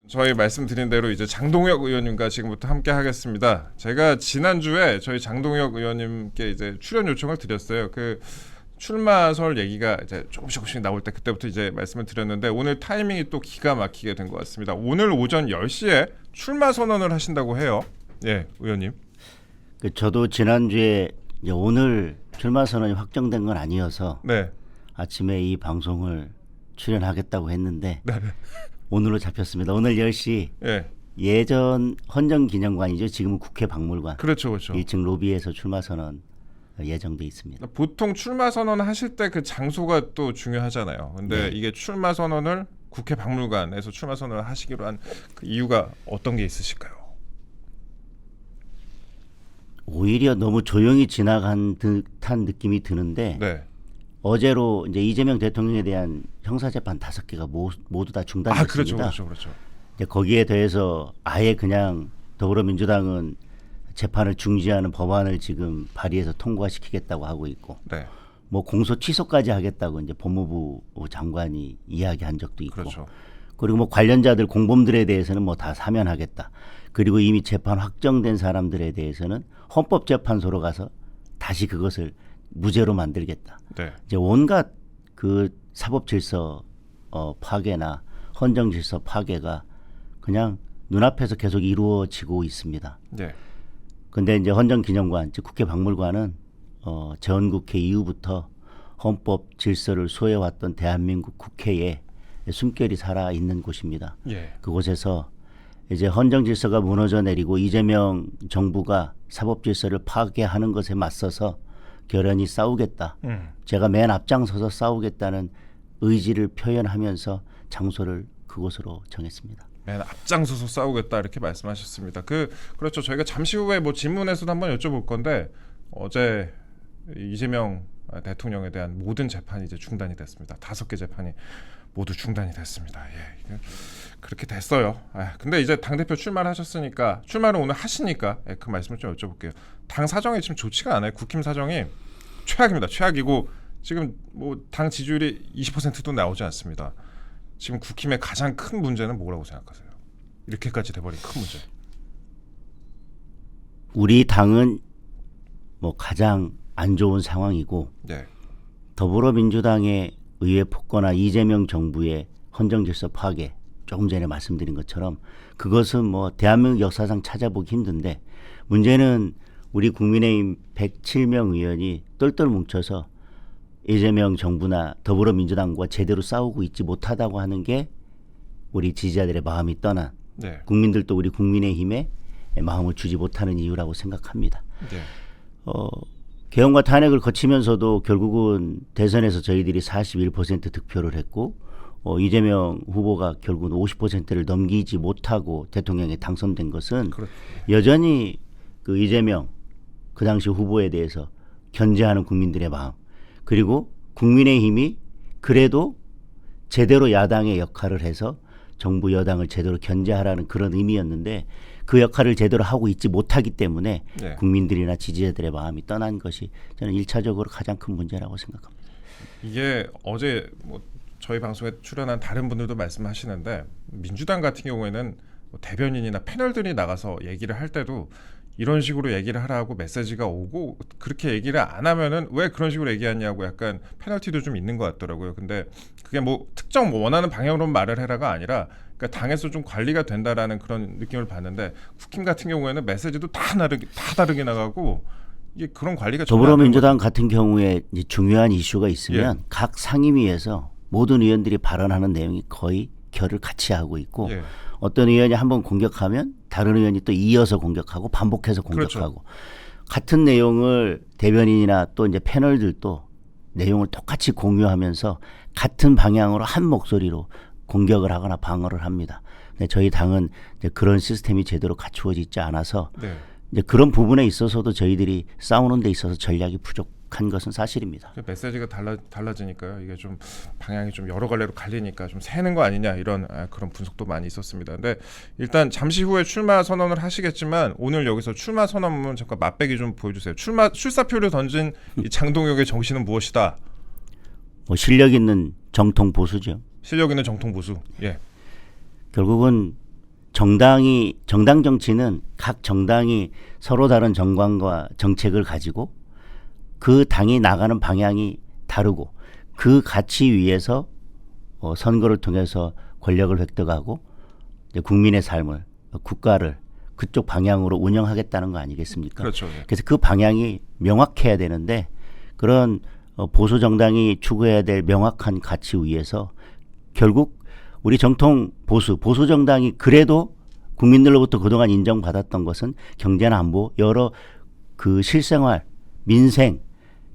저희 말씀드린 대로 이제 장동혁 의원님과 지금부터 함께 하겠습니다. 제가 지난주에 저희 장동혁 의원님께 이제 출연 요청을 드렸어요. 그 출마설 얘기가 이제 조금씩 나올 때 그때부터 이제 말씀을 드렸는데 오늘 타이밍이 또 기가 막히게 된 것 같습니다. 오늘 오전 10시에 출마 선언을 하신다고 해요. 예, 의원님. 저도 지난주에 이제 오늘 출마 선언이 확정된 건 아니어서 네. 아침에 이 방송을 출연하겠다고 했는데 네. 오늘로 잡혔습니다. 오늘 10시 예. 예전 헌정기념관이죠. 지금은 국회 박물관. 그렇죠. 1층 로비에서 출마 선언 예정돼 있습니다. 보통 출마 선언 하실 때 그 장소가 또 중요하잖아요. 근데 네. 이게 출마 선언을 국회 박물관에서 출마 선언을 하시기로 한 그 이유가 어떤 게 있으실까요? 오히려 너무 조용히 지나간 듯한 느낌이 드는데 네. 어제로 이제 이재명 대통령에 대한 형사재판 5개가 모두 다 중단됐습니다. 그렇죠. 이제 거기에 대해서 아예 그냥 더불어민주당은 재판을 중지하는 법안을 지금 발의해서 통과시키겠다고 하고 있고, 네. 뭐 공소 취소까지 하겠다고 이제 법무부 장관이 이야기한 적도 있고, 그렇죠. 그리고 뭐 관련자들 공범들에 대해서는 뭐 다 사면하겠다. 그리고 이미 재판 확정된 사람들에 대해서는 헌법재판소로 가서 다시 그것을 무죄로 만들겠다. 네. 이제 온갖 그 사법질서 파괴나 헌정질서 파괴가 그냥 눈앞에서 계속 이루어지고 있습니다. 네. 근데 이제 헌정기념관, 즉 국회 박물관은 전국회 이후부터 헌법 질서를 소해왔던 대한민국 국회에 숨결이 살아 있는 곳입니다. 예. 그곳에서 이제 헌정 질서가 무너져 내리고 이재명 정부가 사법 질서를 파괴하는 것에 맞서서 결연히 싸우겠다. 제가 맨 앞장서서 싸우겠다는 의지를 표현하면서 장소를 그곳으로 정했습니다. 맨 앞장서서 싸우겠다 이렇게 말씀하셨습니다. 그렇죠. 저희가 잠시 후에 뭐 질문에서도 한번 여쭤볼 건데 어제 이재명 대통령에 대한 모든 재판이 이제 중단이 됐습니다. 5개 재판이 모두 중단이 됐습니다. 예, 그렇게 됐어요. 근데 이제 당대표 출마를 하셨으니까 출마를 오늘 하시니까 그 말씀을 좀 여쭤볼게요. 당 사정이 지금 좋지가 않아요. 국힘 사정이 최악입니다. 최악이고 지금 뭐 당 지지율이 20%도 나오지 않습니다. 지금 국힘의 가장 큰 문제는 뭐라고 생각하세요? 이렇게까지 돼버린 큰 문제. 우리 당은 뭐 가장 안 좋은 상황이고 네. 더불어민주당의 의회 폭거나 이재명 정부의 헌정질서 파괴, 조금 전에 말씀드린 것처럼 그것은 뭐 대한민국 역사상 찾아보기 힘든데 문제는 우리 국민의힘 107명 의원이 똘똘 뭉쳐서 이재명 정부나 더불어민주당과 제대로 싸우고 있지 못하다고 하는 게 우리 지지자들의 마음이 떠난 네. 국민들도 우리 국민의힘에 마음을 주지 못하는 이유라고 생각합니다. 네. 개헌과 탄핵을 거치면서도 결국은 대선에서 저희들이 41% 득표를 했고 이재명 후보가 결국은 50%를 넘기지 못하고 대통령에 당선된 것은 그렇죠. 여전히 그 이재명 그 당시 후보에 대해서 견제하는 국민들의 마음, 그리고 국민의힘이 그래도 제대로 야당의 역할을 해서 정부 여당을 제대로 견제하라는 그런 의미였는데 그 역할을 제대로 하고 있지 못하기 때문에 네. 국민들이나 지지자들의 마음이 떠난 것이 저는 1차적으로 가장 큰 문제라고 생각합니다. 이게 어제 뭐 저희 방송에 출연한 다른 분들도 말씀하시는데 민주당 같은 경우에는 뭐 대변인이나 패널들이 나가서 얘기를 할 때도 이런 식으로 얘기를 하라고 메시지가 오고 그렇게 얘기를 안 하면은 왜 그런 식으로 얘기하냐고 약간 페널티도 좀 있는 것 같더라고요. 근데 그게 뭐 특정 뭐 원하는 방향으로 말을 해라가 아니라 그러니까 당에서 좀 관리가 된다라는 그런 느낌을 받는데 국힘 같은 경우에는 메시지도 다 다르게 나가고 이게 그런 관리가 더불어민주당 같은 경우에 이제 중요한 이슈가 있으면 예. 각 상임위에서 모든 의원들이 발언하는 내용이 거의 결을 같이 하고 있고 예. 어떤 의원이 한번 공격하면 다른 의원이 또 이어서 공격하고 반복해서 공격하고 그렇죠. 같은 내용을 대변인이나 또 이제 패널들도 내용을 똑같이 공유하면서 같은 방향으로 한 목소리로 공격을 하거나 방어를 합니다. 근데 저희 당은 이제 그런 시스템이 제대로 갖추어져 있지 않아서 네. 이제 그런 부분에 있어서도 저희들이 싸우는 데 있어서 전략이 부족한 것은 사실입니다. 메시지가 달라지니까요. 이게 좀 방향이 좀 여러 갈래로 갈리니까 좀 새는 거 아니냐 이런 그런 분석도 많이 있었습니다. 근데 일단 잠시 후에 출마 선언을 하시겠지만 오늘 여기서 출마 선언문 잠깐 맛배기 좀 보여주세요. 출사표를 던진 이 장동혁의 정신은 무엇이다? 뭐 실력 있는 정통 보수죠. 실력 있는 정통 보수. 예. 결국은 정당 정치는 각 정당이 서로 다른 정관과 정책을 가지고 그 당이 나가는 방향이 다르고 그 가치 위에서 선거를 통해서 권력을 획득하고 이제 국민의 삶을 국가를 그쪽 방향으로 운영하겠다는 거 아니겠습니까? 그렇죠. 그래서 그 방향이 명확해야 되는데 그런 보수 정당이 추구해야 될 명확한 가치 위에서 결국 우리 정통 보수 정당이 그래도 국민들로부터 그동안 인정받았던 것은 경제나 안보 여러 그 실생활 민생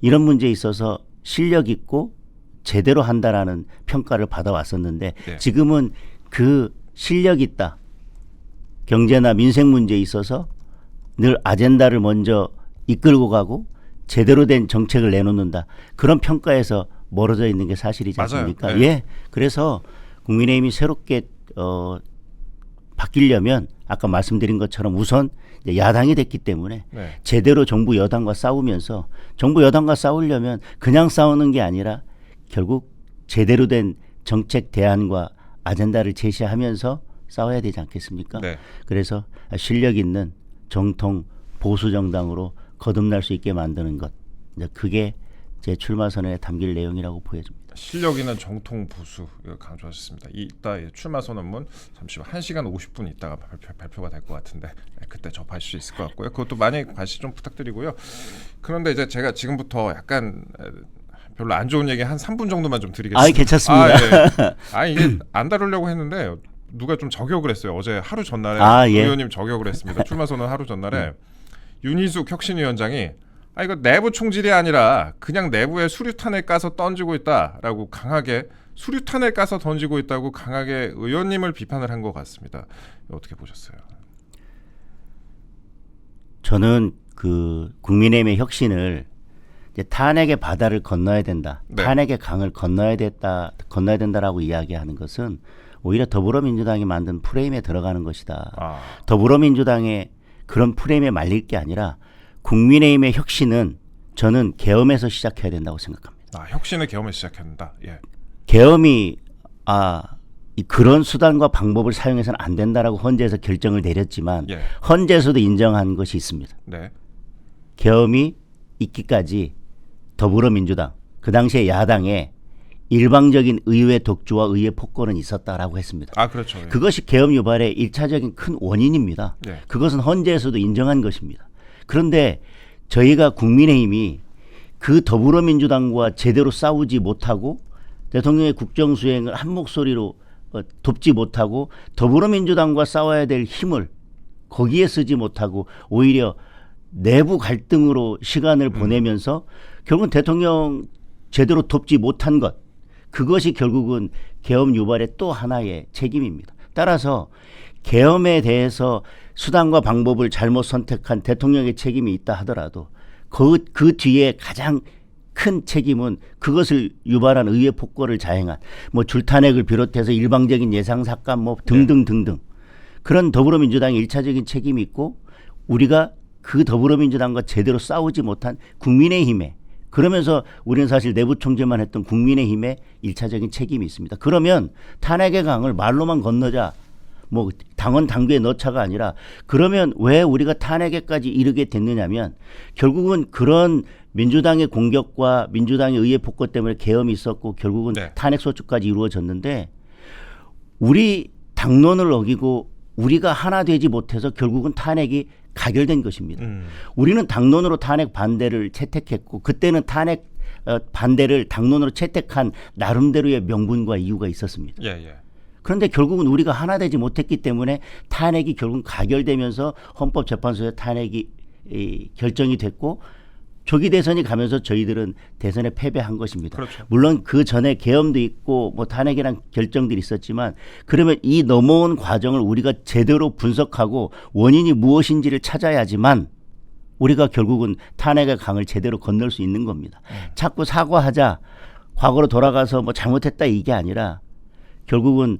이런 문제에 있어서 실력 있고 제대로 한다라는 평가를 받아왔었는데 네. 지금은 그 실력 있다 경제나 민생 문제에 있어서 늘 아젠다를 먼저 이끌고 가고 제대로 된 정책을 내놓는다 그런 평가에서 멀어져 있는 게 사실이지 않습니까? 맞아요. 네. 예, 그래서 국민의힘이 새롭게 바뀌려면 아까 말씀드린 것처럼 우선 야당이 됐기 때문에 네. 제대로 정부 여당과 싸우면서 정부 여당과 싸우려면 그냥 싸우는 게 아니라 결국 제대로 된 정책 대안과 아젠다를 제시하면서 싸워야 되지 않겠습니까? 네. 그래서 실력 있는 정통 보수 정당으로 거듭날 수 있게 만드는 것 이제 그게 제 출마 선언에 담길 내용이라고 보여집니다. 실력 있는 정통 보수 이거 강조하셨습니다. 이따 출마 선언문 잠시 후 1시간 50분 있다가 발표가 될 것 같은데 그때 접하실 수 있을 것 같고요. 그것도 많이 관심 좀 부탁드리고요. 그런데 이제 제가 지금부터 약간 별로 안 좋은 얘기 한 3분 정도만 좀 드리겠습니다. 아, 괜찮습니다. 이게 안 다루려고 했는데 누가 좀 저격을 했어요. 어제 하루 전날에 예. 의원님 저격을 했습니다. 출마 선언 하루 전날에 윤희숙 혁신위원장이 이거 내부 총질이 아니라 그냥 내부에 수류탄을 까서 던지고 있다라고 강하게 수류탄을 까서 던지고 있다고 강하게 의원님을 비판을 한 것 같습니다. 어떻게 보셨어요? 저는 그 국민의힘의 혁신을 이제 탄핵의 바다를 건너야 된다. 네. 탄핵의 강을 건너야 된다라고 이야기하는 것은 오히려 더불어민주당이 만든 프레임에 들어가는 것이다. 더불어민주당의 그런 프레임에 말릴 게 아니라 국민의힘의 혁신은 저는 계엄에서 시작해야 된다고 생각합니다. 혁신을 계엄에서 시작해야 된다. 예. 계엄이 그런 수단과 방법을 사용해서는 안 된다라고 헌재에서 결정을 내렸지만 예. 헌재에서도 인정한 것이 있습니다. 네. 계엄이 있기까지 더불어민주당 그 당시에 야당에 일방적인 의회 독주와 의회 폭거는 있었다라고 했습니다. 그렇죠. 예. 그것이 계엄 유발의 1차적인 큰 원인입니다. 예. 그것은 헌재에서도 인정한 것입니다. 그런데 저희가 국민의힘이 그 더불어민주당과 제대로 싸우지 못하고 대통령의 국정수행을 한 목소리로 돕지 못하고 더불어민주당과 싸워야 될 힘을 거기에 쓰지 못하고 오히려 내부 갈등으로 시간을 보내면서 결국은 대통령 제대로 돕지 못한 것 그것이 결국은 계엄 유발의 또 하나의 책임입니다. 따라서 계엄에 대해서 수단과 방법을 잘못 선택한 대통령의 책임이 있다 하더라도 그 뒤에 가장 큰 책임은 그것을 유발한 의회 폭거를 자행한 줄탄핵을 비롯해서 일방적인 예상삭감 등등등등 그런 더불어민주당의 일차적인 책임이 있고 우리가 그 더불어민주당과 제대로 싸우지 못한 국민의힘에 그러면서 우리는 사실 내부 총재만 했던 국민의힘에 일차적인 책임이 있습니다. 그러면 탄핵의 강을 말로만 건너자 당원 당규에 넣자가 아니라 그러면 왜 우리가 탄핵에까지 이르게 됐느냐면 결국은 그런 민주당의 공격과 민주당의 의회 폭거 때문에 계엄이 있었고 결국은 네. 탄핵 소추까지 이루어졌는데 우리 당론을 어기고 우리가 하나 되지 못해서 결국은 탄핵이 가결된 것입니다. 우리는 당론으로 탄핵 반대를 채택했고 그때는 탄핵 반대를 당론으로 채택한 나름대로의 명분과 이유가 있었습니다. 예. 그런데 결국은 우리가 하나 되지 못했기 때문에 탄핵이 결국 가결되면서 헌법재판소에 탄핵이 결정이 됐고 조기 대선이 가면서 저희들은 대선에 패배한 것입니다. 그렇죠. 물론 그 전에 계엄도 있고 탄핵이란 결정들이 있었지만 그러면 이 넘어온 과정을 우리가 제대로 분석하고 원인이 무엇인지를 찾아야지만 우리가 결국은 탄핵의 강을 제대로 건널 수 있는 겁니다. 자꾸 사과하자 과거로 돌아가서 잘못했다 이게 아니라 결국은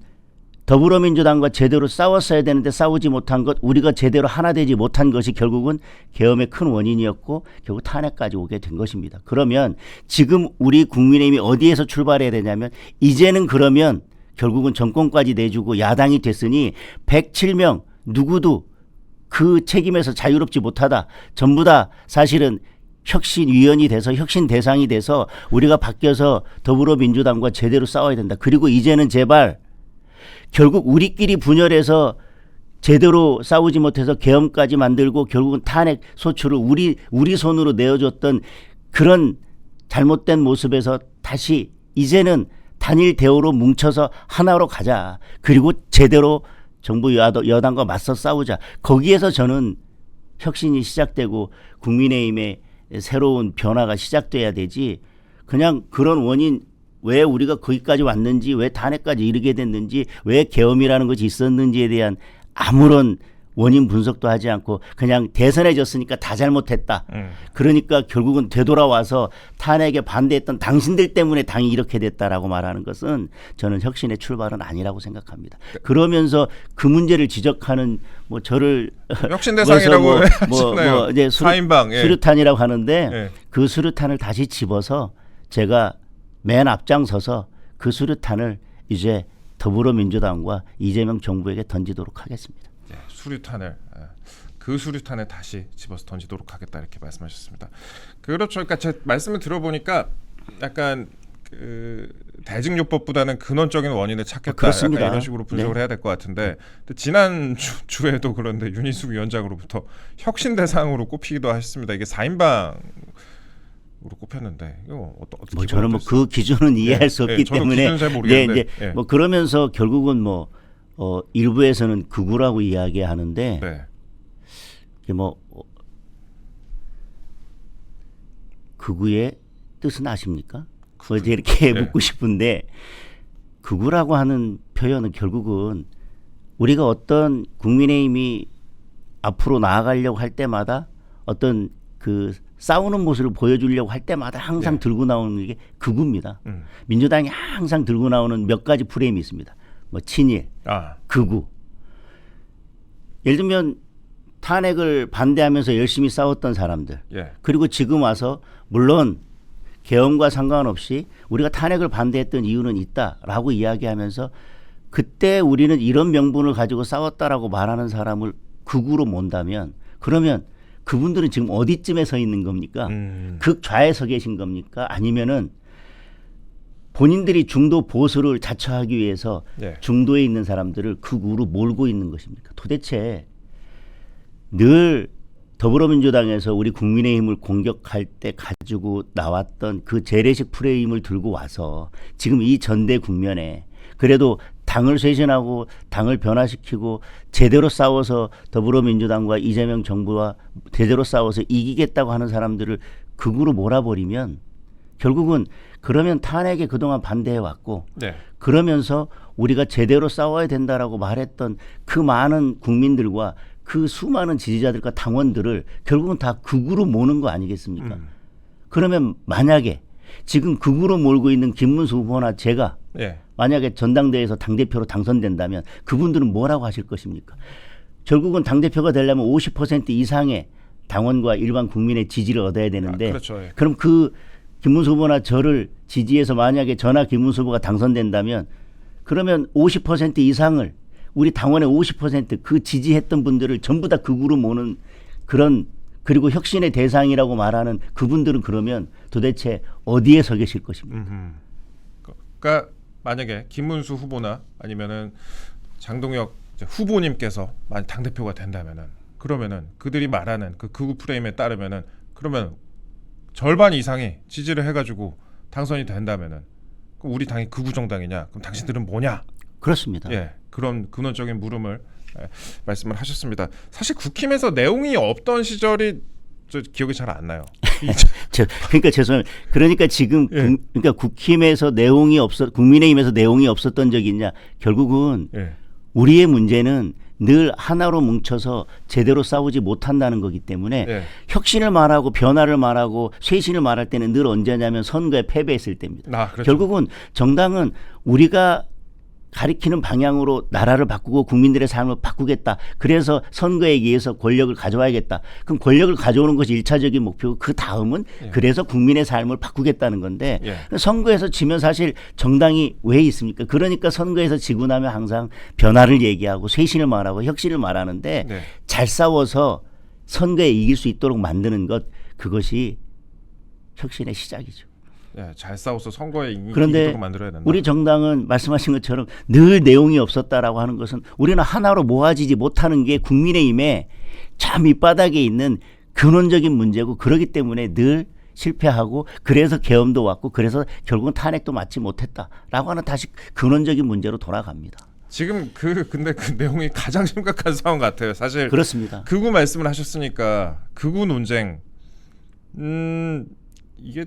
더불어민주당과 제대로 싸웠어야 되는데 싸우지 못한 것 우리가 제대로 하나 되지 못한 것이 결국은 계엄의 큰 원인이었고 결국 탄핵까지 오게 된 것입니다. 그러면 지금 우리 국민의힘이 어디에서 출발해야 되냐면 이제는 그러면 결국은 정권까지 내주고 야당이 됐으니 107명 누구도 그 책임에서 자유롭지 못하다. 전부 다 사실은 혁신위원이 돼서 혁신 대상이 돼서 우리가 바뀌어서 더불어민주당과 제대로 싸워야 된다. 그리고 이제는 제발 결국 우리끼리 분열해서 제대로 싸우지 못해서 계엄까지 만들고 결국은 탄핵 소추를 우리 손으로 내어줬던 그런 잘못된 모습에서 다시 이제는 단일 대우로 뭉쳐서 하나로 가자. 그리고 제대로 정부 여당과 맞서 싸우자. 거기에서 저는 혁신이 시작되고 국민의힘의 새로운 변화가 시작돼야 되지. 그냥 그런 원인 왜 우리가 거기까지 왔는지 왜 탄핵까지 이르게 됐는지 왜 계엄이라는 것이 있었는지에 대한 아무런 원인 분석도 하지 않고 그냥 대선에 졌으니까 다 잘못했다. 그러니까 결국은 되돌아와서 탄핵에 반대했던 당신들 때문에 당이 이렇게 됐다라고 말하는 것은 저는 혁신의 출발은 아니라고 생각합니다. 그러면서 그 문제를 지적하는 뭐 저를 혁신 대상이라고 하시나요? 이제 4인방 수류탄이라고 하는데 예. 그 수류탄을 다시 집어서 제가 맨 앞장서서 그 수류탄을 이제 더불어민주당과 이재명 정부에게 던지도록 하겠습니다. 예, 수류탄을 그 수류탄에 다시 집어서 던지도록 하겠다 이렇게 말씀하셨습니다. 그렇죠. 그러니까 제 말씀을 들어보니까 약간 그 대증요법보다는 근원적인 원인을 찾겠다. 그렇습니다. 약간 이런 식으로 분석을 해야 될 것 같은데 지난 주에도 그런데 윤희숙 위원장으로부터 혁신 대상으로 꼽히기도 하셨습니다. 이게 4인방 으로 꼽혔는데 이거 어떻게 뭐 저는 뭐 그 기준은 이해할 수 없기 저도 때문에 기준은 잘 모르겠는데 이제 뭐 그러면서 결국은 뭐 일부에서는 극우라고 이야기하는데 네. 이게 뭐 극우의 뜻은 아십니까? 어제 이렇게 네. 묻고 싶은데 극우라고 하는 표현은 결국은 우리가 어떤 국민의힘이 앞으로 나아가려고 할 때마다 어떤 그 싸우는 모습을 보여주려고 할 때마다 항상 네. 들고 나오는 게 극우입니다. 민주당이 항상 들고 나오는 몇 가지 프레임이 있습니다. 뭐 친일, 극우. 예를 들면 탄핵을 반대하면서 열심히 싸웠던 사람들. 예. 그리고 지금 와서 물론 계엄과 상관없이 우리가 탄핵을 반대했던 이유는 있다라고 이야기하면서 그때 우리는 이런 명분을 가지고 싸웠다라고 말하는 사람을 극우로 몬다면 그러면 그분들은 지금 어디쯤에 서 있는 겁니까? 극좌에 서 계신 겁니까? 아니면은 본인들이 중도 보수를 자처하기 위해서 예. 중도에 있는 사람들을 극우로 몰고 있는 것입니까? 도대체 늘 더불어민주당에서 우리 국민의힘을 공격할 때 가지고 나왔던 그 재래식 프레임을 들고 와서 지금 이 전대 국면에 그래도 당을 쇄신하고 당을 변화시키고 제대로 싸워서 더불어민주당과 이재명 정부와 제대로 싸워서 이기겠다고 하는 사람들을 극우로 몰아버리면 결국은 그러면 탄핵에 그동안 반대해왔고 네. 그러면서 우리가 제대로 싸워야 된다라고 말했던 그 많은 국민들과 그 수많은 지지자들과 당원들을 결국은 다 극우로 모는 거 아니겠습니까? 그러면 만약에 지금 극우로 몰고 있는 김문수 후보나 제가 예. 만약에 전당대회에서 당대표로 당선된다면 그분들은 뭐라고 하실 것입니까? 결국은 당대표가 되려면 50% 이상의 당원과 일반 국민의 지지를 얻어야 되는데 그렇죠. 예. 그럼 그 김문수 후보나 저를 지지해서 만약에 저나 김문수 후보가 당선된다면 그러면 50% 이상을 우리 당원의 50%그 지지했던 분들을 전부 다 극우로 모는 그런 그리고 혁신의 대상이라고 말하는 그분들은 그러면 도대체 어디에 서 계실 것입니까? 그러니까 만약에 김문수 후보나 아니면은 장동혁 후보님께서 만약 당 대표가 된다면은 그러면은 그들이 말하는 그 극우 프레임에 따르면은 그러면 절반 이상이 지지를 해가지고 당선이 된다면은 그럼 우리 당이 극우 정당이냐? 그럼 당신들은 뭐냐? 그렇습니다. 예, 그런 근원적인 물음을 말씀을 하셨습니다. 사실 국힘에서 내용이 없던 시절이 저 기억이 잘 안 나요. 그러니까 죄송합니다. 그러니까 지금 예. 그러니까 국힘에서 내용이 국민의힘에서 내용이 없었던 적이 있냐? 결국은 예. 우리의 문제는 늘 하나로 뭉쳐서 제대로 싸우지 못한다는 거기 때문에 예. 혁신을 말하고 변화를 말하고 쇄신을 말할 때는 늘 언제냐면 선거에 패배했을 때입니다. 그렇죠. 결국은 정당은 우리가 가리키는 방향으로 나라를 바꾸고 국민들의 삶을 바꾸겠다. 그래서 선거에 의해서 권력을 가져와야겠다. 그럼 권력을 가져오는 것이 1차적인 목표고 그 다음은 예. 그래서 국민의 삶을 바꾸겠다는 건데 예. 선거에서 지면 사실 정당이 왜 있습니까? 그러니까 선거에서 지고 나면 항상 변화를 얘기하고 쇄신을 말하고 혁신을 말하는데 네. 잘 싸워서 선거에 이길 수 있도록 만드는 것 그것이 혁신의 시작이죠. 예, 잘 싸워서 선거에 그런데 이기도록 만들어야 된다. 우리 정당은 말씀하신 것처럼 늘 내용이 없었다라고 하는 것은 우리는 하나로 모아지지 못하는 게 국민의힘의 참 밑바닥에 있는 근원적인 문제고 그러기 때문에 늘 실패하고 그래서 계엄도 왔고 그래서 결국은 탄핵도 맞지 못했다라고 하는 다시 근원적인 문제로 돌아갑니다. 지금 근데 그 내용이 가장 심각한 상황 같아요. 사실 그렇습니다. 극우 말씀을 하셨으니까 극우 논쟁 이게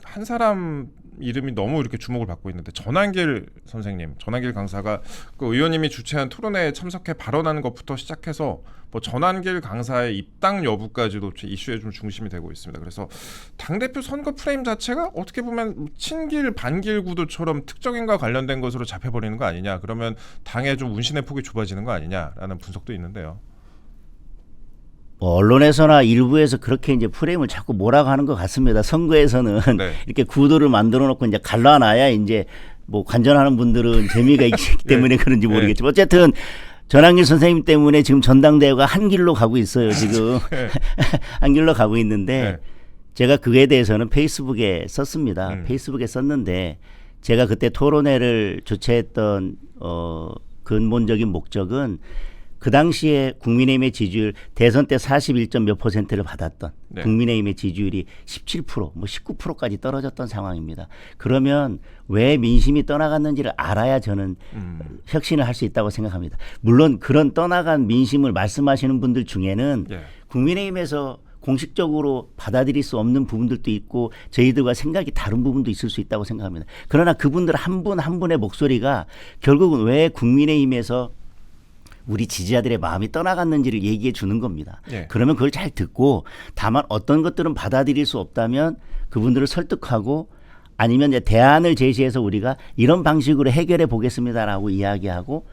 한 사람 이름이 너무 이렇게 주목을 받고 있는데 전한길 선생님, 전한길 강사가 그 의원님이 주최한 토론회에 참석해 발언하는 것부터 시작해서 뭐 전한길 강사의 입당 여부까지도 이슈의 좀 중심이 되고 있습니다. 그래서 당대표 선거 프레임 자체가 어떻게 보면 친길 반길 구도처럼 특정인과 관련된 것으로 잡혀버리는 거 아니냐. 그러면 당의 좀 운신의 폭이 좁아지는 거 아니냐라는 분석도 있는데요. 뭐 언론에서나 일부에서 그렇게 이제 프레임을 자꾸 몰아가는 것 같습니다. 선거에서는 네. 이렇게 구도를 만들어 놓고 이제 갈라놔야 이제 뭐 관전하는 분들은 재미가 있기 때문에 그런지 모르겠지만 어쨌든 전한길 선생님 때문에 지금 전당대회가 한 길로 가고 있어요. 지금 한 길로 가고 있는데 네. 제가 그에 대해서는 페이스북에 썼습니다. 페이스북에 썼는데 제가 그때 토론회를 주최했던 근본적인 목적은 그 당시에 국민의힘의 지지율 대선 때 41점 몇 %를 받았던 네. 국민의힘의 지지율이 17%, 뭐 19%까지 떨어졌던 상황입니다. 그러면 왜 민심이 떠나갔는지를 알아야 저는 혁신을 할 수 있다고 생각합니다. 물론 그런 떠나간 민심을 말씀하시는 분들 중에는 예. 국민의힘에서 공식적으로 받아들일 수 없는 부분들도 있고 저희들과 생각이 다른 부분도 있을 수 있다고 생각합니다. 그러나 그분들 한 분 한 분의 목소리가 결국은 왜 국민의힘에서 우리 지지자들의 마음이 떠나갔는지를 얘기해 주는 겁니다. 예. 그러면 그걸 잘 듣고 다만 어떤 것들은 받아들일 수 없다면 그분들을 설득하고 아니면 이제 대안을 제시해서 우리가 이런 방식으로 해결해 보겠습니다라고 이야기하고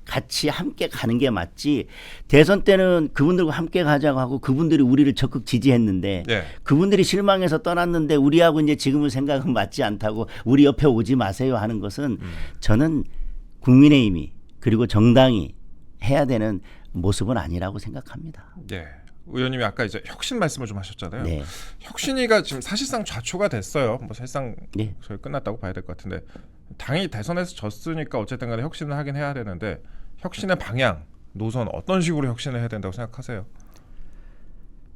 같이 함께 가는 게 맞지. 대선 때는 그분들과 함께 가자고 하고 그분들이 우리를 적극 지지했는데 예. 그분들이 실망해서 떠났는데 우리하고 이제 지금은 생각은 맞지 않다고 우리 옆에 오지 마세요 하는 것은 저는 국민의힘이 그리고 정당이 해야 되는 모습은 아니라고 생각합니다. 네. 의원님이 아까 이제 혁신 말씀을 좀 하셨잖아요. 네. 혁신위가 지금 사실상 좌초가 됐어요. 뭐 사실상 네. 저희 끝났다고 봐야 될 것 같은데 당이 대선에서 졌으니까 어쨌든 간에 혁신을 하긴 해야 되는데 혁신의 방향, 노선 어떤 식으로 혁신을 해야 된다고 생각하세요?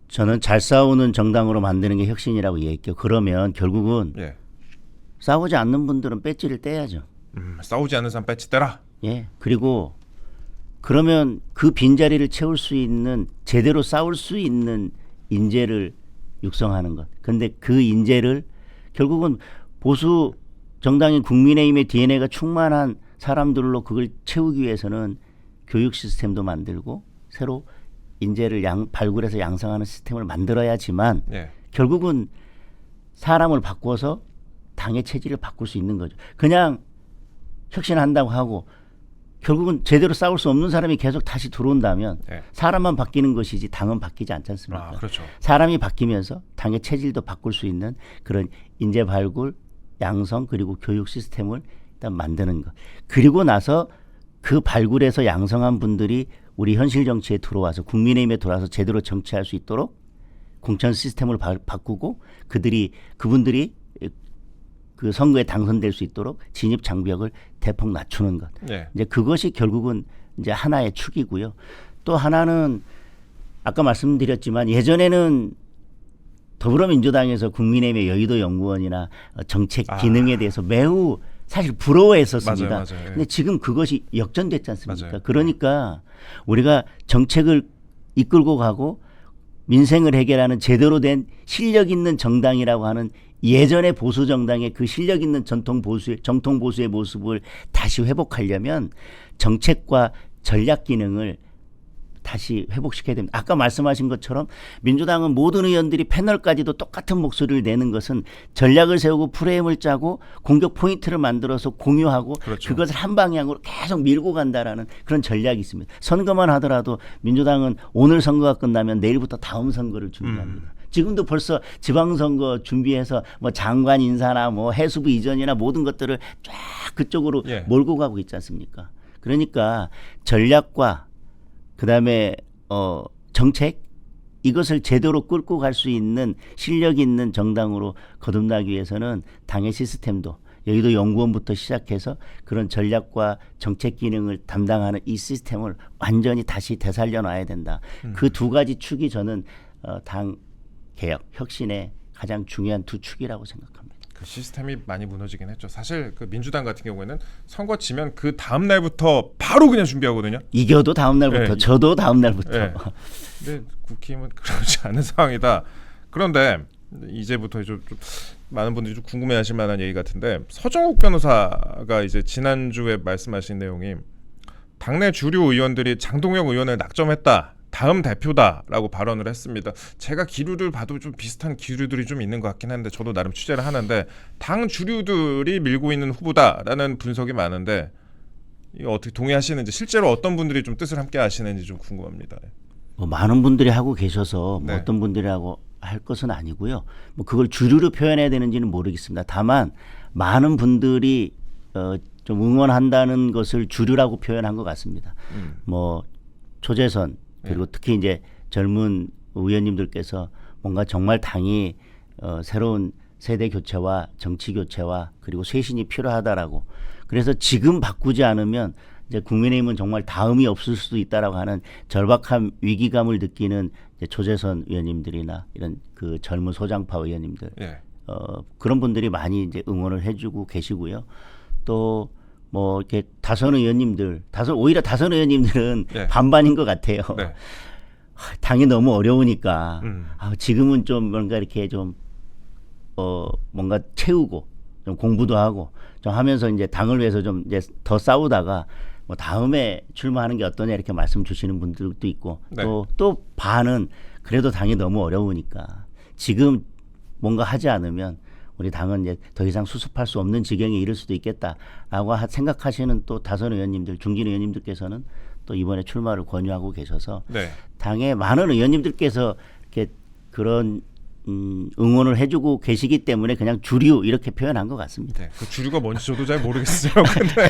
저는 잘 싸우는 정당으로 만드는 게 혁신이라고 얘기해요. 그러면 결국은 예. 싸우지 않는 분들은 배지를 떼야죠. 싸우지 않는 사람 배치 떼라. 예. 그리고 그러면 그 빈자리를 채울 수 있는 제대로 싸울 수 있는 인재를 육성하는 것. 그런데 그 인재를 결국은 보수 정당인 국민의힘의 DNA가 충만한 사람들로 그걸 채우기 위해서는 교육 시스템도 만들고 새로 인재를 발굴해서 양성하는 시스템을 만들어야지만 예. 결국은 사람을 바꿔서 당의 체질을 바꿀 수 있는 거죠. 그냥 혁신한다고 하고 결국은 제대로 싸울 수 없는 사람이 계속 다시 들어온다면 네. 사람만 바뀌는 것이지 당은 바뀌지 않지 않습니까? 아, 그렇죠. 사람이 바뀌면서 당의 체질도 바꿀 수 있는 그런 인재 발굴, 양성 그리고 교육 시스템을 일단 만드는 것. 그리고 나서 그 발굴해서 양성한 분들이 우리 현실 정치에 들어와서 국민의힘에 들어와서 제대로 정치할 수 있도록 공천 시스템을 바꾸고 그분들이 그 선거에 당선될 수 있도록 진입 장벽을 대폭 낮추는 것. 예. 이제 그것이 결국은 이제 하나의 축이고요. 또 하나는 아까 말씀드렸지만 예전에는 더불어민주당에서 국민의힘의 여의도 연구원이나 정책 기능에 대해서 매우 사실 부러워했었습니다. 맞아요, 맞아요. 예. 근데 지금 그것이 역전됐지 않습니까? 맞아요. 그러니까 우리가 정책을 이끌고 가고 민생을 해결하는 제대로 된 실력 있는 정당이라고 하는 예전의 보수 정당의 그 실력 있는 정통 보수의 모습을 다시 회복하려면 정책과 전략 기능을 다시 회복시켜야 됩니다. 아까 말씀하신 것처럼 민주당은 모든 의원들이 패널까지도 똑같은 목소리를 내는 것은 전략을 세우고 프레임을 짜고 공격 포인트를 만들어서 공유하고 그렇죠. 그것을 한 방향으로 계속 밀고 간다라는 그런 전략이 있습니다. 선거만 하더라도 민주당은 오늘 선거가 끝나면 내일부터 다음 선거를 준비합니다. 지금도 벌써 지방선거 준비해서 뭐 장관 인사나 뭐 해수부 이전이나 모든 것들을 쫙 그쪽으로 예. 몰고 가고 있지 않습니까? 그러니까 전략과 그다음에 정책 이것을 제대로 끌고 갈 수 있는 실력 있는 정당으로 거듭나기 위해서는 당의 시스템도 여의도 연구원부터 시작해서 그런 전략과 정책 기능을 담당하는 이 시스템을 완전히 다시 되살려 놔야 된다. 그 두 가지 축이 저는 당 개혁, 혁신의 가장 중요한 두 축이라고 생각합니다. 그 시스템이 많이 무너지긴 했죠. 사실 그 민주당 같은 경우에는 선거 지면 그 다음 날부터 바로 그냥 준비하거든요. 이겨도 다음 날부터, 예. 저도 다음 날부터. 예. 근데 국힘은 그렇지 않은 상황이다. 그런데 이제부터 좀 많은 분들이 좀 궁금해하실 만한 얘기 같은데 서정욱 변호사가 이제 지난주에 말씀하신 내용이 당내 주류 의원들이 장동영 의원을 낙점했다. 다음 대표다라고 발언을 했습니다. 제가 기류를 봐도 좀 비슷한 기류들이 좀 있는 것 같긴 한데 저도 나름 취재를 하는데 당 주류들이 밀고 있는 후보다라는 분석이 많은데 이거 어떻게 동의하시는지 실제로 어떤 분들이 좀 뜻을 함께 하시는지 좀 궁금합니다. 뭐 많은 분들이 하고 계셔서 뭐 네. 어떤 분들이라고 할 것은 아니고요. 뭐 그걸 주류로 표현해야 되는지는 모르겠습니다. 다만 많은 분들이 좀 응원한다는 것을 주류라고 표현한 것 같습니다. 뭐 초재선 그리고 특히 이제 젊은 의원님들께서 뭔가 정말 당이 새로운 세대 교체와 정치 교체와 그리고 쇄신이 필요하다라고 그래서 지금 바꾸지 않으면 이제 국민의힘은 정말 다음이 없을 수도 있다라고 하는 절박한 위기감을 느끼는 이제 초재선 의원님들이나 이런 그 젊은 소장파 의원님들 예. 그런 분들이 많이 이제 응원을 해주고 계시고요. 또 뭐 이렇게 오히려 다선 의원님들은 네. 반반인 것 같아요. 네. 당이 너무 어려우니까 지금은 좀 뭔가 이렇게 좀 뭔가 채우고 좀 공부도 하고 좀 하면서 이제 당을 위해서 좀 이제 더 싸우다가 뭐 다음에 출마하는 게 어떠냐 이렇게 말씀 주시는 분들도 있고 네. 또 반은 그래도 당이 너무 어려우니까 지금 뭔가 하지 않으면 우리 당은 이제 더 이상 수습할 수 없는 지경에 이를 수도 있겠다라고 생각하시는 또 다선 의원님들, 중진 의원님들께서는 또 이번에 출마를 권유하고 계셔서 네. 당의 많은 의원님들께서 이렇게 그런 응원을 해주고 계시기 때문에 그냥 주류 이렇게 표현한 것 같습니다. 네. 그 주류가 뭔지 저도 잘 모르겠어요. 근데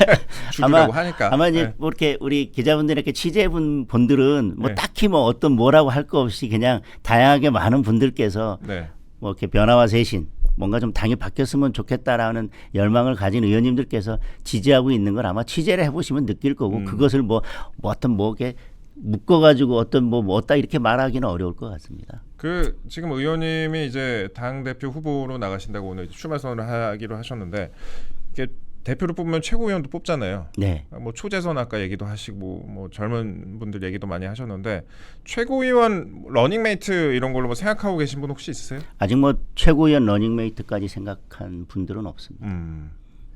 주류라고 하니까. 아마 이제 네. 뭐 이렇게 우리 기자분들 이렇게 취재해본 분들은 뭐 네. 딱히 뭐 어떤 뭐라고 할 거 없이 그냥 다양하게 많은 분들께서 네. 뭐 이렇게 변화와 쇄신 뭔가 좀 당이 바뀌었으면 좋겠다라는 열망을 가진 의원님들께서 지지하고 있는 걸 아마 취재를 해보시면 느낄 거고 그것을 뭐 어떤 뭐 이렇게 묶어가지고 어떤 뭐 어따 이렇게 말하기는 어려울 것 같습니다. 그 지금 의원님이 이제 당 대표 후보로 나가신다고 오늘 출마 선언을 하기로 하셨는데 이게 대표를 뽑으면 최고위원도 뽑잖아요. 네. 뭐 초재선 아까 얘기도 하시고 뭐 젊은 분들 얘기도 많이 하셨는데 최고위원 러닝메이트 이런 걸로 뭐 생각하고 계신 분 혹시 있으세요? 아직 뭐 최고위원 러닝메이트까지 생각한 분들은 없습니다.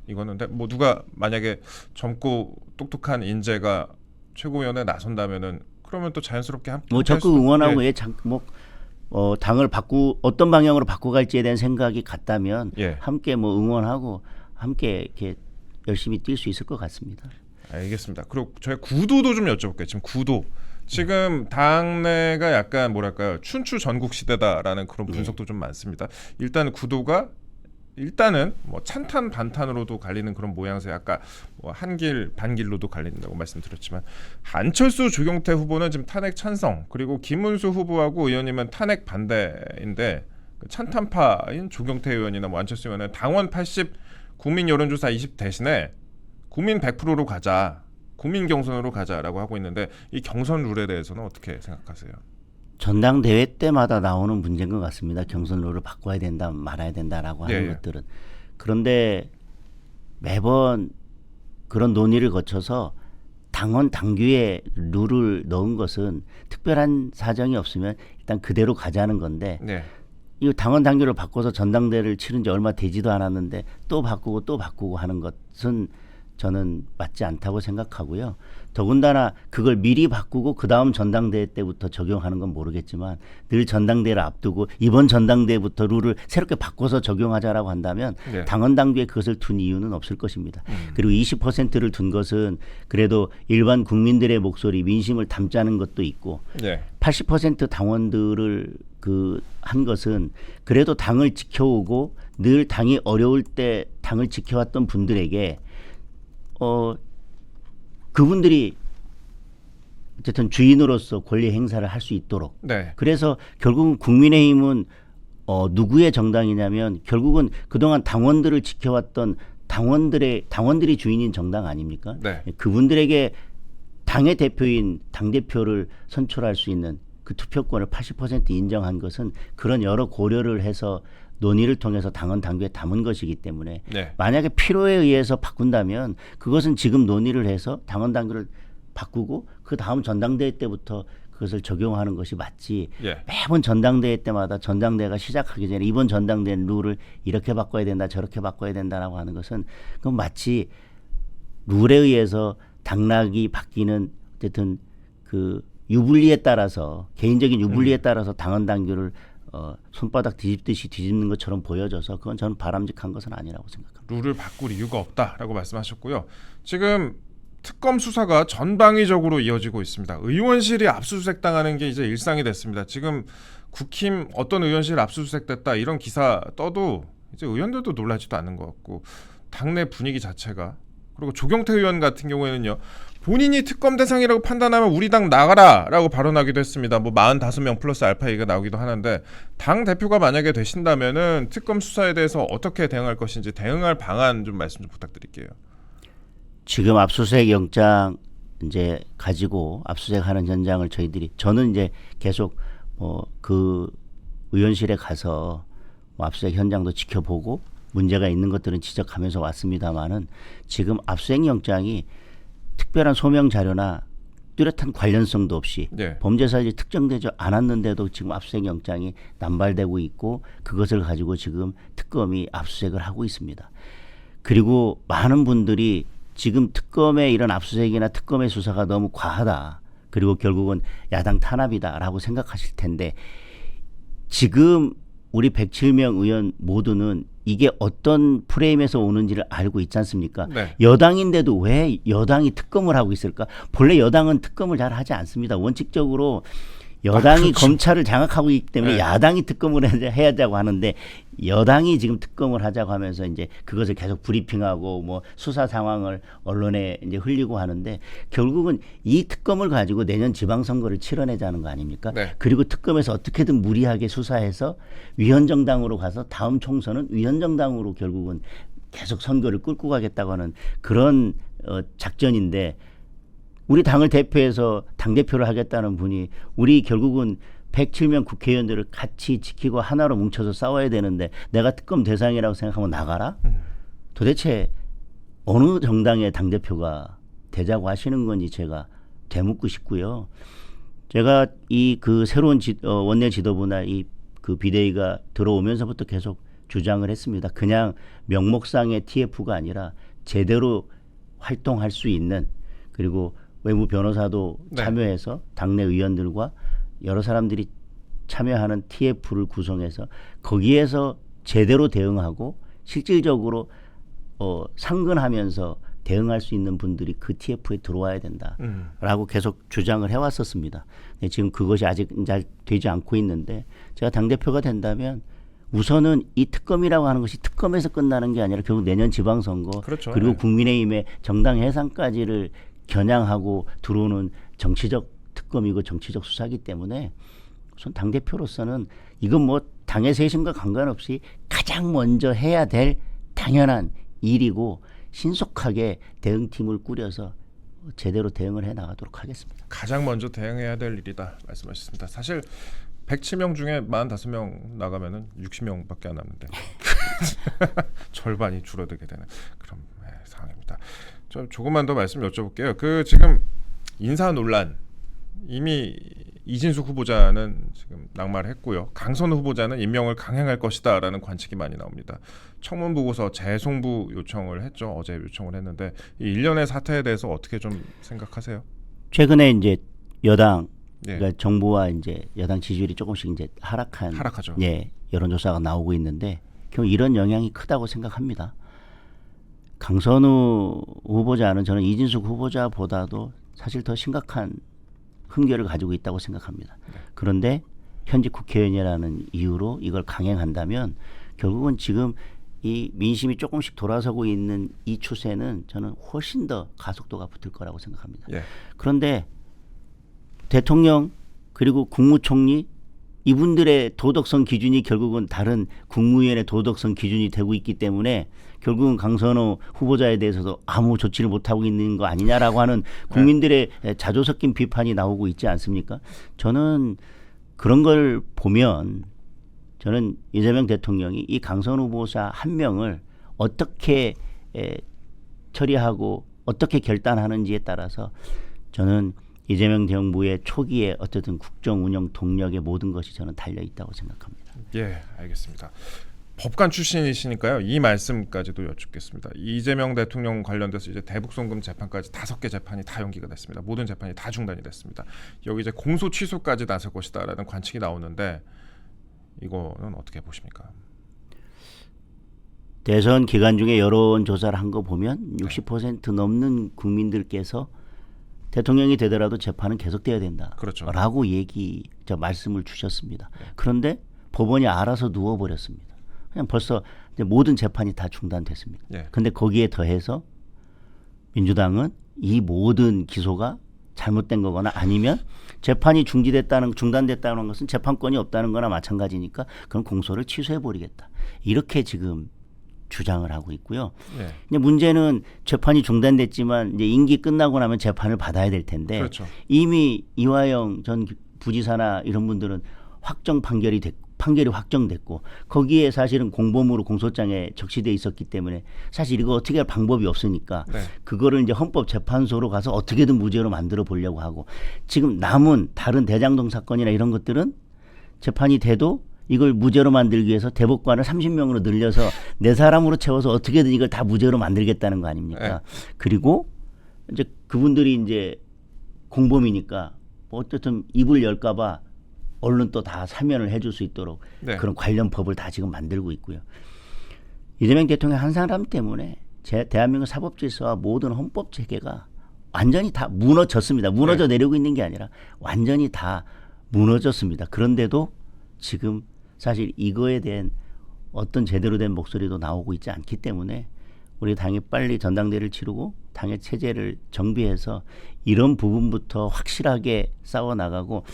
이거는 근데 뭐 누가 만약에 젊고 똑똑한 인재가 최고위원에 나선다면은 그러면 또 자연스럽게 함께 뭐 적극 응원하고 당을 어떤 방향으로 바꿔갈지에 대한 생각이 같다면 예. 함께 뭐 응원하고 함께 이렇게 열심히 뛸 수 있을 것 같습니다. 알겠습니다. 그리고 저희 구도도 좀 여쭤볼게요. 지금 구도. 지금 당내가 약간 뭐랄까요 춘추 전국 시대다라는 그런 분석도 좀 많습니다. 일단 구도가 일단은 뭐 찬탄 반탄으로도 갈리는 그런 모양새 아까 뭐 한길 반길로도 갈린다고 말씀드렸지만 안철수 조경태 후보는 지금 탄핵 찬성 그리고 김문수 후보하고 의원님은 탄핵 반대인데 그 찬탄파인 조경태 의원이나 뭐 안철수 의원은 당원 80 국민 여론조사 20 대신에 국민 100%로 가자 국민 경선으로 가자라고 하고 있는데 이 경선 룰에 대해서는 어떻게 생각하세요? 전당대회 때마다 나오는 문제인 것 같습니다. 경선 룰을 바꿔야 된다, 말아야 된다라고 하는 것들은. 그런데 매번 그런 논의를 거쳐서 당원 당규에 룰을 넣은 것은 특별한 사정이 없으면 일단 그대로 가자는 건데 네. 이 당원 당규를 바꿔서 전당대회를 치른 지 얼마 되지도 않았는데 또 바꾸고 하는 것은 저는 맞지 않다고 생각하고요. 더군다나 그걸 미리 바꾸고 그 다음 전당대회 때부터 적용하는 건 모르겠지만 늘 전당대회를 앞두고 이번 전당대회부터 룰을 새롭게 바꿔서 적용하자라고 한다면 네. 당헌 당규에 그것을 둔 이유는 없을 것입니다. 그리고 20%를 둔 것은 그래도 일반 국민들의 목소리, 민심을 담자는 것도 있고 네. 80% 당원들을 한 것은 그래도 당을 지켜오고 늘 당이 어려울 때 당을 지켜왔던 분들에게 그분들이 어쨌든 주인으로서 권리 행사를 할 수 있도록. 네. 그래서 결국은 국민의힘은 누구의 정당이냐면 결국은 그동안 당원들을 지켜왔던 당원들이 주인인 정당 아닙니까? 네. 그분들에게 당의 대표인 당대표를 선출할 수 있는 그 투표권을 80% 인정한 것은 그런 여러 고려를 해서 논의를 통해서 당헌 당규에 담은 것이기 때문에 네. 만약에 필요에 의해서 바꾼다면 그것은 지금 논의를 해서 당헌 당규를 바꾸고 그 다음 전당대회 때부터 그것을 적용하는 것이 맞지. 예. 매번 전당대회 때마다 전당대회가 시작하기 전에 이번 전당대회 룰을 이렇게 바꿔야 된다 저렇게 바꿔야 된다라고 하는 것은 그건 마치 룰에 의해서 당락이 바뀌는 어쨌든 그 유불리에 따라서 개인적인 유불리에 따라서 당헌 당규를 손바닥 뒤집듯이 뒤집는 것처럼 보여져서 그건 저는 바람직한 것은 아니라고 생각합니다. 룰을 바꿀 이유가 없다라고 말씀하셨고요. 지금 특검 수사가 전방위적으로 이어지고 있습니다. 의원실이 압수수색 당하는 게 이제 일상이 됐습니다. 지금 국힘 어떤 의원실 압수수색됐다 이런 기사 떠도 이제 의원들도 놀라지도 않는 것 같고 당내 분위기 자체가 그리고 조경태 의원 같은 경우에는요. 본인이 특검 대상이라고 판단하면 우리 당 나가라라고 발언하기도 했습니다. 뭐 45명 플러스 알파 얘기가 나오기도 하는데 당 대표가 만약에 되신다면은 특검 수사에 대해서 어떻게 대응할 것인지 대응할 방안 좀 말씀 좀 부탁드릴게요. 지금 압수수색 영장 이제 가지고 압수수색하는 현장을 저는 이제 계속 그 의원실에 가서 압수수색 현장도 지켜보고 문제가 있는 것들은 지적하면서 왔습니다만은 지금 압수수색 영장이 특별한 소명 자료나 뚜렷한 관련성도 없이 네. 범죄 사실이 특정되지 않았는데도 지금 압수수색 영장이 남발되고 있고 그것을 가지고 지금 특검이 압수수색을 하고 있습니다. 그리고 많은 분들이 지금 특검의 이런 압수수색이나 특검의 수사가 너무 과하다. 그리고 결국은 야당 탄압이다라고 생각하실 텐데 지금 우리 107명 의원 모두는 이게 어떤 프레임에서 오는지를 알고 있지 않습니까? 네. 여당인데도 왜 여당이 특검을 하고 있을까? 본래 여당은 특검을 잘 하지 않습니다. 원칙적으로 여당이 그렇죠. 검찰을 장악하고 있기 때문에 네. 야당이 특검을 해야자고 하는데 여당이 지금 특검을 하자고 하면서 이제 그것을 계속 브리핑하고 뭐 수사 상황을 언론에 이제 흘리고 하는데 결국은 이 특검을 가지고 내년 지방선거를 치러내자는 거 아닙니까? 네. 그리고 특검에서 어떻게든 무리하게 수사해서 위헌정당으로 가서 다음 총선은 위헌정당으로 결국은 계속 선거를 끌고 가겠다고 하는 그런 작전인데 우리 당을 대표해서 당대표를 하겠다는 분이 우리 결국은 107명 국회의원들을 같이 지키고 하나로 뭉쳐서 싸워야 되는데 내가 특검 대상이라고 생각하면 나가라? 도대체 어느 정당의 당대표가 되자고 하시는 건지 제가 되묻고 싶고요. 제가 이 그 새로운 원내 지도부나 이 그 비대위가 들어오면서부터 계속 주장을 했습니다. 그냥 명목상의 TF가 아니라 제대로 활동할 수 있는 그리고 외부 변호사도 네. 참여해서 당내 의원들과 여러 사람들이 참여하는 TF를 구성해서 거기에서 제대로 대응하고 실질적으로 상근하면서 대응할 수 있는 분들이 그 TF에 들어와야 된다라고 계속 주장을 해왔었습니다. 네, 지금 그것이 아직 잘 되지 않고 있는데 제가 당대표가 된다면 우선은 이 특검이라고 하는 것이 특검에서 끝나는 게 아니라 결국 내년 지방선거 그렇죠. 그리고 네. 국민의힘의 정당 해산까지를 겨냥하고 들어오는 정치적 특검이고 정치적 수사기 때문에 우선 당대표로서는 이건 뭐 당의 쇄신과 관계없이 가장 먼저 해야 될 당연한 일이고 신속하게 대응팀을 꾸려서 제대로 대응을 해 나가도록 하겠습니다. 가장 먼저 대응해야 될 일이다 말씀하셨습니다. 사실 107명 중에 45명 나가면은 60명밖에 안 남는데 절반이 줄어들게 되는 그런 상황입니다. 저 조금만 더 말씀 여쭤볼게요. 그 지금 인사 논란 이미 이진숙 후보자는 지금 낙마를 했고요. 강선우 후보자는 임명을 강행할 것이다라는 관측이 많이 나옵니다. 청문 보고서 재송부 요청을 했죠. 어제 요청을 했는데 이 일련의 사태에 대해서 어떻게 좀 생각하세요? 최근에 이제 여당 예. 그러니까 정부와 이제 여당 지지율이 조금씩 이제 하락하죠. 예, 여론조사가 나오고 있는데 결국 이런 영향이 크다고 생각합니다. 강선우 후보자는 저는 이진숙 후보자보다도 사실 더 심각한 흠결을 가지고 있다고 생각합니다. 그런데 현직 국회의원이라는 이유로 이걸 강행한다면 결국은 지금 이 민심이 조금씩 돌아서고 있는 이 추세는 저는 훨씬 더 가속도가 붙을 거라고 생각합니다. 예. 그런데 대통령 그리고 국무총리 이분들의 도덕성 기준이 결국은 다른 국무위원의 도덕성 기준이 되고 있기 때문에 결국은 강선호 후보자에 대해서도 아무 조치를 못하고 있는 거 아니냐라고 하는 국민들의 자조 섞인 비판이 나오고 있지 않습니까? 저는 그런 걸 보면 저는 이재명 대통령이 이 강선호 후보자 한 명을 어떻게 처리하고 어떻게 결단하는지에 따라서 저는 이재명 정부의 초기에 어쨌든 국정 운영 동력의 모든 것이 저는 달려 있다고 생각합니다. 예, 알겠습니다. 법관 출신이시니까요. 이 말씀까지도 여쭙겠습니다. 이재명 대통령 관련돼서 이제 대북송금 재판까지 5개 재판이 다 연기가 됐습니다. 모든 재판이 다 중단이 됐습니다. 여기 이제 공소 취소까지 나설 것이다라는 관측이 나오는데 이거는 어떻게 보십니까? 대선 기간 중에 여론조사를 한 거 보면 60% 넘는 국민들께서 대통령이 되더라도 재판은 계속돼야 된다. 그렇죠. 라고 말씀을 주셨습니다. 그런데 법원이 알아서 누워버렸습니다. 그냥 벌써 이제 모든 재판이 다 중단됐습니다. 그런데 거기에 더해서 민주당은 이 모든 기소가 잘못된 거거나 아니면 재판이 중단됐다는 것은 재판권이 없다는 거나 마찬가지니까 그럼 공소를 취소해버리겠다. 이렇게 지금 주장을 하고 있고요. 근데 문제는 재판이 중단됐지만 이제 임기 끝나고 나면 재판을 받아야 될 텐데 그렇죠. 이미 이화영 전 부지사나 이런 분들은 판결이 확정됐고 거기에 사실은 공범으로 공소장에 적시돼 있었기 때문에 사실 이거 어떻게 할 방법이 없으니까 그거를 이제 헌법재판소로 가서 어떻게든 무죄로 만들어 보려고 하고 지금 남은 다른 대장동 사건이나 이런 것들은 재판이 돼도 이걸 무죄로 만들기 위해서 대법관을 30명으로 늘려서 4사람으로 채워서 어떻게든 이걸 다 무죄로 만들겠다는 거 아닙니까? 그리고 이제 그분들이 이제 공범이니까 어쨌든 입을 열까봐 얼른 또 다 사면을 해줄 수 있도록 그런 관련 법을 다 지금 만들고 있고요. 이재명 대통령 한 사람 때문에 대한민국 사법질서와 모든 헌법 체계가 완전히 다 무너졌습니다. 무너져 내려고 있는 게 아니라 완전히 다 무너졌습니다. 그런데도 지금 사실 이거에 대한 어떤 제대로 된 목소리도 나오고 있지 않기 때문에 우리 당이 빨리 전당대회를 치르고 당의 체제를 정비해서 이런 부분부터 확실하게 싸워나가고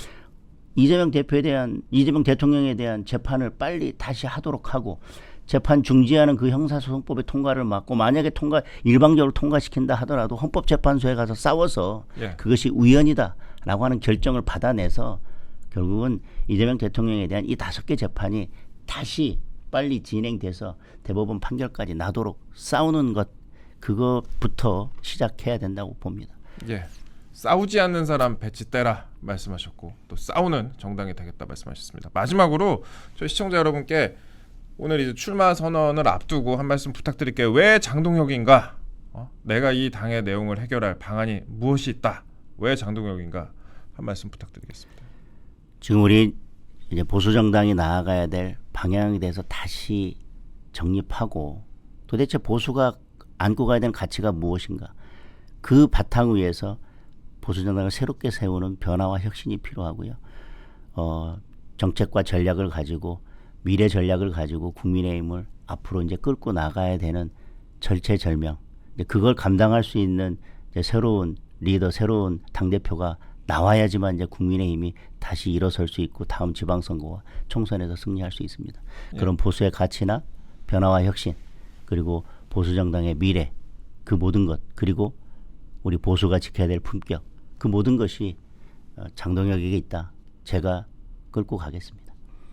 이재명 대통령에 대한 재판을 빨리 다시 하도록 하고 재판 중지하는 그 형사소송법의 통과를 막고 만약에 일방적으로 통과시킨다 하더라도 헌법재판소에 가서 싸워서 그것이 우연이다라고 하는 결정을 받아내서 결국은 이재명 대통령에 대한 이 5개 재판이 다시 빨리 진행돼서 대법원 판결까지 나도록 싸우는 것 그것부터 시작해야 된다고 봅니다. 싸우지 않는 사람 배치 떼라 말씀하셨고 또 싸우는 정당이 되겠다 말씀하셨습니다. 마지막으로 저희 시청자 여러분께 오늘 이제 출마 선언을 앞두고 한 말씀 부탁드릴게요. 왜 장동혁인가? 내가 이 당의 내용을 해결할 방안이 무엇이 있다? 왜 장동혁인가? 한 말씀 부탁드리겠습니다. 지금 우리 이제 보수 정당이 나아가야 될 방향에 대해서 다시 정립하고 도대체 보수가 안고 가야 되는 가치가 무엇인가? 그 바탕 위에서 보수 정당을 새롭게 세우는 변화와 혁신이 필요하고요. 정책과 전략을 가지고 미래 전략을 가지고 국민의힘을 앞으로 이제 끌고 나가야 되는 절체절명. 그걸 감당할 수 있는 이제 새로운 리더, 새로운 당 대표가 나와야지만 이제 국민의힘이 다시 일어설 수 있고 다음 지방선거와 총선에서 승리할 수 있습니다. 그런 보수의 가치나 변화와 혁신 그리고 보수 정당의 미래 그 모든 것 그리고 우리 보수가 지켜야 될 품격 그 모든 것이 장동혁에게 있다. 제가 끌고 가겠습니다.